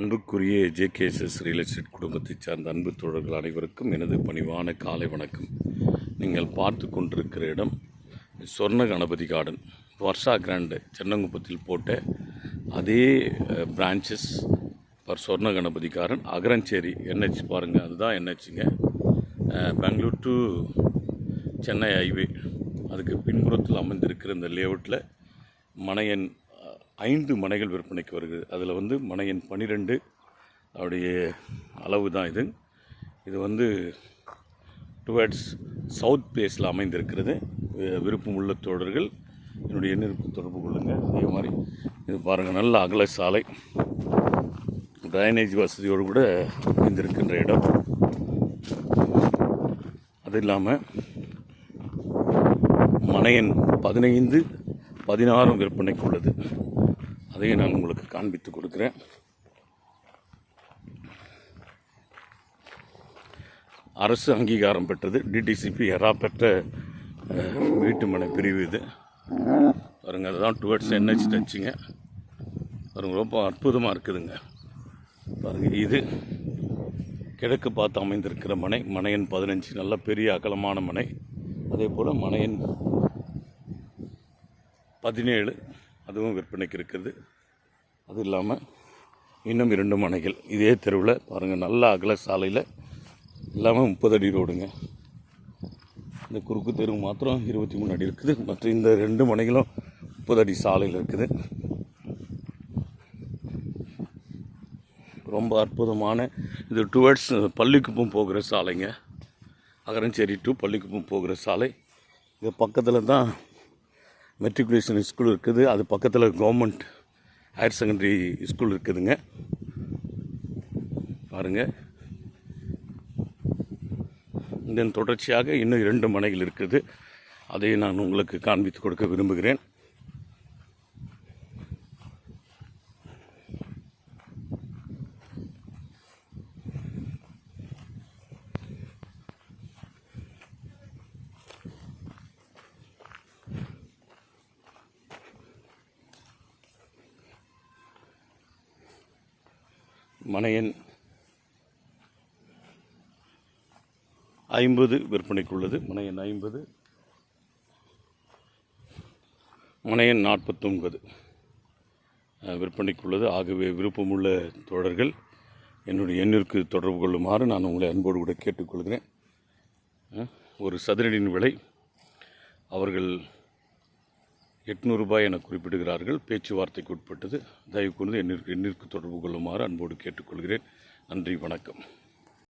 அன்புக்குரிய ஜேகேஎஸ்எஸ் real estate குடும்பத்தைச் சார்ந்த அன்பு தோழர்கள் அனைவருக்கும் எனது பணிவான காலை வணக்கம். நீங்கள் பார்த்து கொண்டிருக்கிற இடம் சொர்ண கணபதி கார்டன். வர்ஷா கிராண்டு சென்னங்குப்பத்தில் போட்ட அதே பிரான்ச்சஸ் பர் சொர்ண கணபதி கார்டன். அகரஞ்சேரி என்ஹெச் பாருங்கள், அதுதான் என்ஹெச்சுங்க. பெங்களூர் டு சென்னை ஹைவே அதுக்கு பின்புறத்தில் அமைந்திருக்கிற இந்த லேஅவுட்டில் மனையன் 5 மனைகள் விற்பனைக்கு வருகிறது. அதில் மனையன் 12 அவருடைய அளவு தான் இது. இது டுவர்ட்ஸ் சவுத் பேஸில் அமைந்திருக்கிறது. விருப்பம் உள்ள தோழர்கள் என்னுடைய எண்ணிற்கு தொடர்பு கொள்ளுங்கள். அதே மாதிரி இது பாருங்கள், நல்ல அகல சாலை, ட்ரைனேஜ் வசதியோடு கூட அமைந்திருக்கின்ற இடம். அது இல்லாமல் மனையன் 15, 16 விற்பனைக்கு உள்ளது. அதையும் நான் உங்களுக்கு காண்பித்து கொடுக்குறேன். அரசு அங்கீகாரம் பெற்றது, டிடிசிபி எரா பெற்ற வீட்டுமனை பிரிவு இது. பாருங்கள், அதுதான் டுவர்ட்ஸ் என்ஹெச் டச்சுங்க. பாருங்கள், ரொம்ப அற்புதமாக இருக்குதுங்க. பாருங்கள், இது கிழக்கு பார்த்து அமைந்திருக்கிற மனை. மனையன் 15 நல்ல பெரிய அகலமான மனை. அதே போல் மனையன் 17 அதுவும் விற்பனைக்கு இருக்குது. அது இல்லாமல் இன்னும் 2 மனைகள் இதே தெருவில் பாருங்கள், நல்ல அகல சாலையில் இல்லாமல் 30 அடி ரோடுங்க. இந்த குறுக்கு தெரு மாத்திரம் 23 அடி இருக்குது. மற்ற இந்த 2 மனைகளும் 30 அடி சாலையில் இருக்குது. ரொம்ப அற்புதமான இது டுவர்ட்ஸ் பள்ளிக்குப்பம் போகிற சாலைங்க. அகரஞ்சேரி டு பள்ளிக்குப்பம் போகிற சாலை. இது பக்கத்தில் தான் மெட்ரிகுலேஷன் ஸ்கூல் இருக்குது. அது பக்கத்தில் கவர்மெண்ட் ஹையர் செகண்டரி ஸ்கூல் இருக்குதுங்க. பாருங்கள், இதன் தொடர்ச்சியாக இன்னும் 2 மனைகள் இருக்குது. அதை நான் உங்களுக்கு காண்பித்து கொடுக்க விரும்புகிறேன். மனையன் 50 விற்பனைக்குள்ளது. மனையன் 50, மனையன் 49 விற்பனைக்குள்ளது. ஆகவே விருப்பமுள்ள தோழர்கள் என்னுடைய எண்ணிற்கு தொடர்பு கொள்ளுமாறு நான் உங்களை அன்போடு கூட கேட்டுக்கொள்கிறேன். ஒரு சதுரடியின் விலை அவர்கள் 800 ரூபாய் என குறிப்பிடுகிறார்கள். பேச்சுவார்த்தைக்கு உட்பட்டது. தயவு கூர்ந்து எண்ணிற்கு தொடர்பு கொள்ளுமாறு அன்போடு கேட்டுக்கொள்கிறேன். நன்றி, வணக்கம்.